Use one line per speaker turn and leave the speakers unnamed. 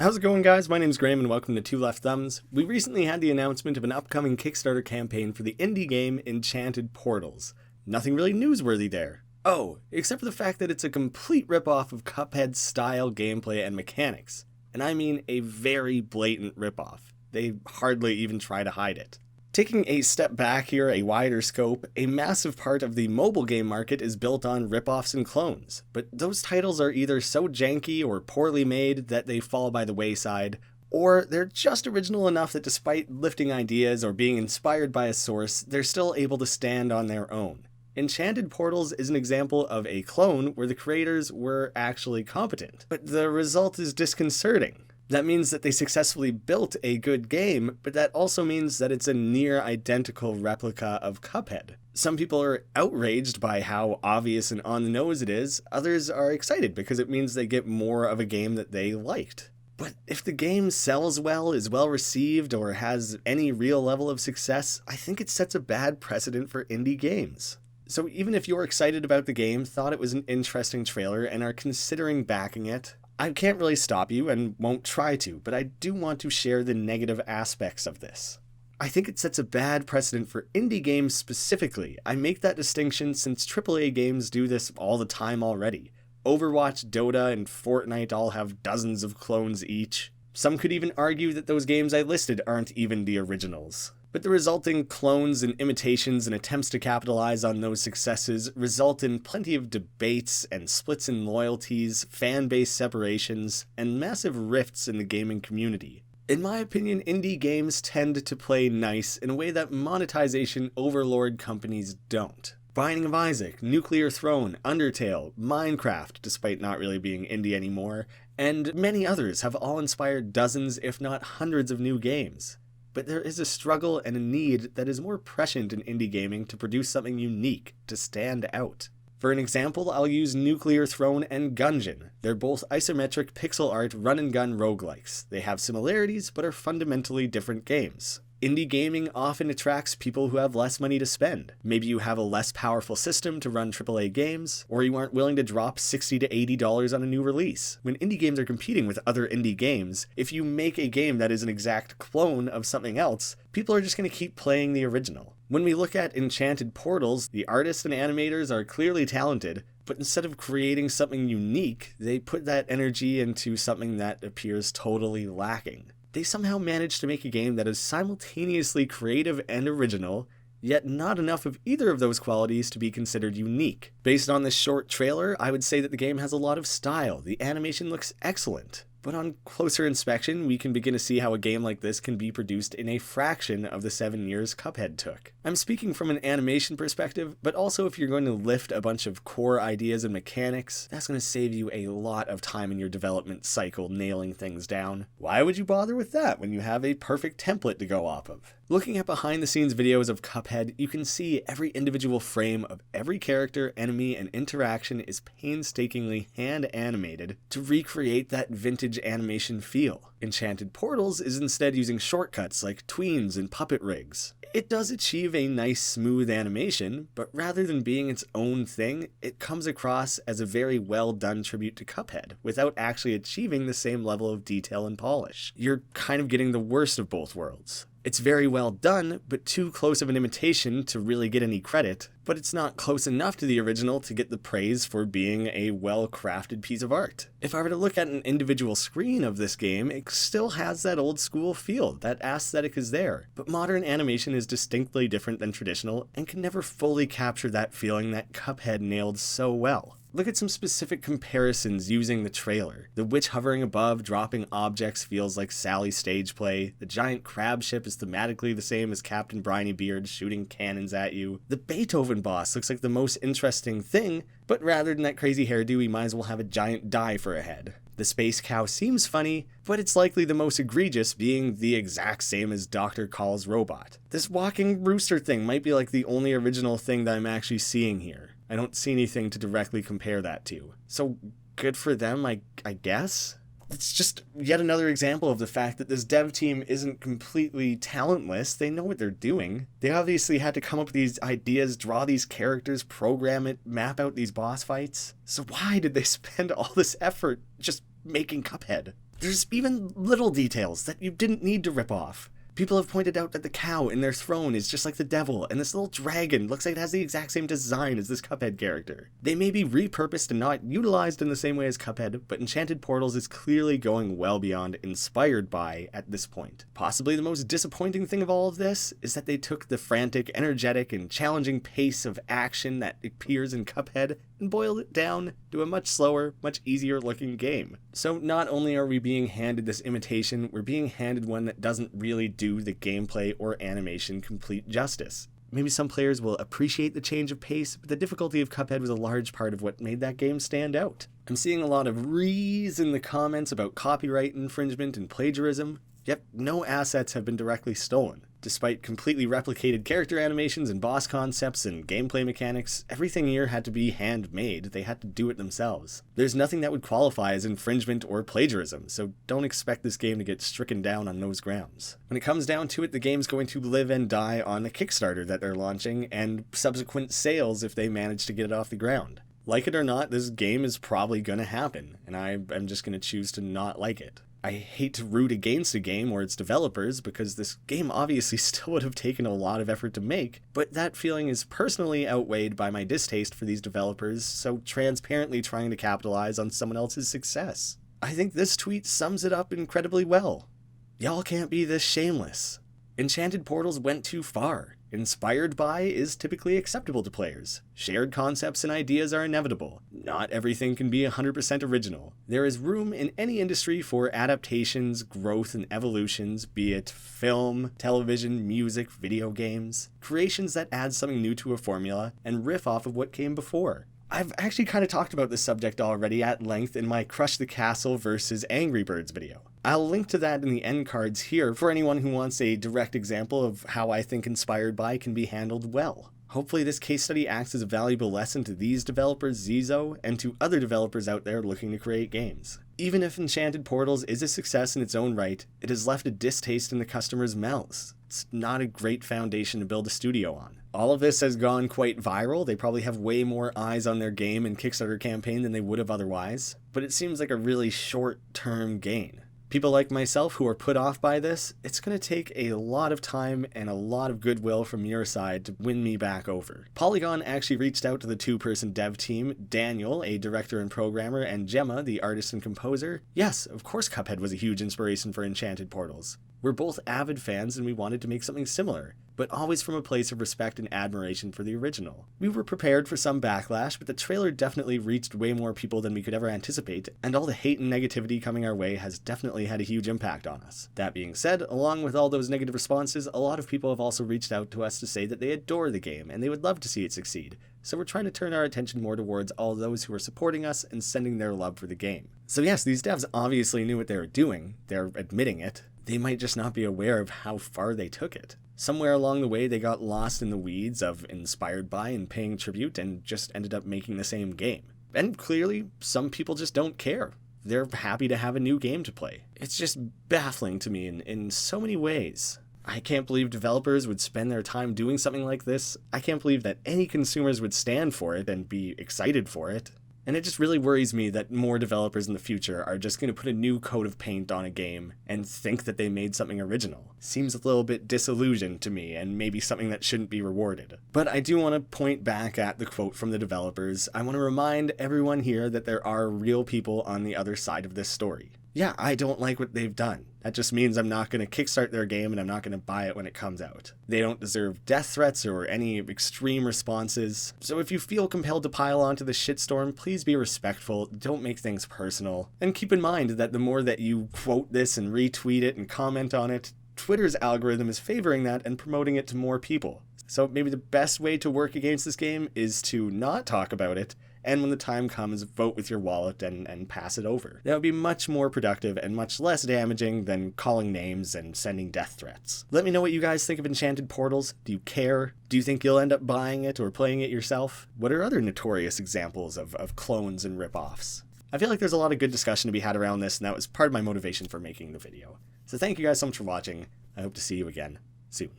How's it going, guys? My name's Graham and welcome to Two Left Thumbs. We recently had the announcement of an upcoming Kickstarter campaign for the indie game Enchanted Portals. Nothing really newsworthy there. Oh, except for the fact that it's a complete ripoff of Cuphead's style, gameplay, and mechanics. And I mean a very blatant ripoff. They hardly even try to hide it. Taking a step back here, a wider scope, a massive part of the mobile game market is built on ripoffs and clones, but those titles are either so janky or poorly made that they fall by the wayside, or they're just original enough that despite lifting ideas or being inspired by a source, they're still able to stand on their own. Enchanted Portals is an example of a clone where the creators were actually competent, but the result is disconcerting. That means that they successfully built a good game, but that also means that it's a near identical replica of Cuphead. Some people are outraged by how obvious and on the nose it is, others are excited because it means they get more of a game that they liked. But if the game sells well, is well received, or has any real level of success, I think it sets a bad precedent for indie games. So even if you're excited about the game, thought it was an interesting trailer, and are considering backing it, I can't really stop you and won't try to, but I do want to share the negative aspects of this. I think it sets a bad precedent for indie games specifically. I make that distinction since AAA games do this all the time already. Overwatch, Dota, and Fortnite all have dozens of clones each. Some could even argue that those games I listed aren't even the originals. But the resulting clones and imitations and attempts to capitalize on those successes result in plenty of debates and splits in loyalties, fan-base separations, and massive rifts in the gaming community. In my opinion, indie games tend to play nice in a way that monetization overlord companies don't. Binding of Isaac, Nuclear Throne, Undertale, Minecraft, despite not really being indie anymore, and many others have all inspired dozens if not hundreds of new games. But there is a struggle and a need that is more prescient in indie gaming to produce something unique, to stand out. For an example, I'll use Nuclear Throne and Gungeon. They're both isometric pixel art run-and-gun roguelikes. They have similarities, but are fundamentally different games. Indie gaming often attracts people who have less money to spend. Maybe you have a less powerful system to run AAA games, or you aren't willing to drop $60 to $80 on a new release. When indie games are competing with other indie games, if you make a game that is an exact clone of something else, people are just going to keep playing the original. When we look at Enchanted Portals, the artists and animators are clearly talented, but instead of creating something unique, they put that energy into something that appears totally lacking. They somehow managed to make a game that is simultaneously creative and original, yet not enough of either of those qualities to be considered unique. Based on this short trailer, I would say that the game has a lot of style. The animation looks excellent. But on closer inspection, we can begin to see how a game like this can be produced in a fraction of the 7 years Cuphead took. I'm speaking from an animation perspective, but also if you're going to lift a bunch of core ideas and mechanics, that's going to save you a lot of time in your development cycle nailing things down. Why would you bother with that when you have a perfect template to go off of? Looking at behind-the-scenes videos of Cuphead, you can see every individual frame of every character, enemy, and interaction is painstakingly hand-animated to recreate that vintage animation feel. Enchanted Portals is instead using shortcuts like tweens and puppet rigs. It does achieve a nice smooth animation, but rather than being its own thing, it comes across as a very well done tribute to Cuphead, without actually achieving the same level of detail and polish. You're kind of getting the worst of both worlds. It's very well done, but too close of an imitation to really get any credit, but it's not close enough to the original to get the praise for being a well-crafted piece of art. If I were to look at an individual screen of this game, it still has that old school feel, that aesthetic is there, but modern animation is distinctly different than traditional and can never fully capture that feeling that Cuphead nailed so well. Look at some specific comparisons using the trailer. The witch hovering above, dropping objects feels like Sally's stage play. The giant crab ship is thematically the same as Captain Briny Beard shooting cannons at you. The Beethoven boss looks like the most interesting thing, but rather than that crazy hairdo, we might as well have a giant die for a head. The space cow seems funny, but it's likely the most egregious, being the exact same as Dr. Call's robot. This walking rooster thing might be like the only original thing that I'm actually seeing here. I don't see anything to directly compare that to. So good for them, I guess? It's just yet another example of the fact that this dev team isn't completely talentless. They know what they're doing. They obviously had to come up with these ideas, draw these characters, program it, map out these boss fights. So why did they spend all this effort just making Cuphead? There's even little details that you didn't need to rip off. People have pointed out that the cow in their throne is just like the devil, and this little dragon looks like it has the exact same design as this Cuphead character. They may be repurposed and not utilized in the same way as Cuphead, but Enchanted Portals is clearly going well beyond inspired by at this point. Possibly the most disappointing thing of all of this is that they took the frantic, energetic, and challenging pace of action that appears in Cuphead and boiled it down to a much slower, much easier looking game. So not only are we being handed this imitation, we're being handed one that doesn't really do the gameplay or animation complete justice. Maybe some players will appreciate the change of pace, but the difficulty of Cuphead was a large part of what made that game stand out. I'm seeing a lot of rees in the comments about copyright infringement and plagiarism, yet no assets have been directly stolen. Despite completely replicated character animations and boss concepts and gameplay mechanics, everything here had to be handmade. They had to do it themselves. There's nothing that would qualify as infringement or plagiarism, so don't expect this game to get stricken down on those grounds. When it comes down to it, the game's going to live and die on the Kickstarter that they're launching and subsequent sales if they manage to get it off the ground. Like it or not, this game is probably going to happen, and I'm just going to choose to not like it. I hate to root against a game or its developers because this game obviously still would have taken a lot of effort to make, but that feeling is personally outweighed by my distaste for these developers so transparently trying to capitalize on someone else's success. I think this tweet sums it up incredibly well. Y'all can't be this shameless. Enchanted Portals went too far. Inspired by is typically acceptable to players. Shared concepts and ideas are inevitable. Not everything can be 100% original. There is room in any industry for adaptations, growth, and evolutions, be it film, television, music, video games. Creations that add something new to a formula and riff off of what came before. I've actually kind of talked about this subject already at length in my Crush the Castle versus Angry Birds video. I'll link to that in the end cards here for anyone who wants a direct example of how I think Inspired By can be handled well. Hopefully this case study acts as a valuable lesson to these developers, Zizo, and to other developers out there looking to create games. Even if Enchanted Portals is a success in its own right, it has left a distaste in the customers' mouths. It's not a great foundation to build a studio on. All of this has gone quite viral. They probably have way more eyes on their game and Kickstarter campaign than they would have otherwise, but it seems like a really short-term gain. People like myself who are put off by this, it's going to take a lot of time and a lot of goodwill from your side to win me back over. Polygon actually reached out to the two-person dev team, Daniel, a director and programmer, and Gemma, the artist and composer. Yes, of course Cuphead was a huge inspiration for Enchanted Portals. We're both avid fans and we wanted to make something similar, but always from a place of respect and admiration for the original. We were prepared for some backlash, but the trailer definitely reached way more people than we could ever anticipate, and all the hate and negativity coming our way has definitely had a huge impact on us. That being said, along with all those negative responses, a lot of people have also reached out to us to say that they adore the game and they would love to see it succeed. So we're trying to turn our attention more towards all those who are supporting us and sending their love for the game. So yes, these devs obviously knew what they were doing. They're admitting it. They might just not be aware of how far they took it. Somewhere along the way, they got lost in the weeds of Inspired By and paying tribute and just ended up making the same game. And clearly, some people just don't care. They're happy to have a new game to play. It's just baffling to me in so many ways. I can't believe developers would spend their time doing something like this. I can't believe that any consumers would stand for it and be excited for it. And it just really worries me that more developers in the future are just going to put a new coat of paint on a game and think that they made something original. Seems a little bit disillusioned to me and maybe something that shouldn't be rewarded. But I do want to point back at the quote from the developers. I want to remind everyone here that there are real people on the other side of this story. Yeah, I don't like what they've done. That just means I'm not going to kickstart their game and I'm not going to buy it when it comes out. They don't deserve death threats or any extreme responses. So if you feel compelled to pile onto the shitstorm, please be respectful, don't make things personal. And keep in mind that the more that you quote this and retweet it and comment on it, Twitter's algorithm is favoring that and promoting it to more people. So maybe the best way to work against this game is to not talk about it, and when the time comes, vote with your wallet and pass it over. That would be much more productive and much less damaging than calling names and sending death threats. Let me know what you guys think of Enchanted Portals. Do you care? Do you think you'll end up buying it or playing it yourself? What are other notorious examples of clones and rip-offs? I feel like there's a lot of good discussion to be had around this, and that was part of my motivation for making the video. So thank you guys so much for watching. I hope to see you again soon.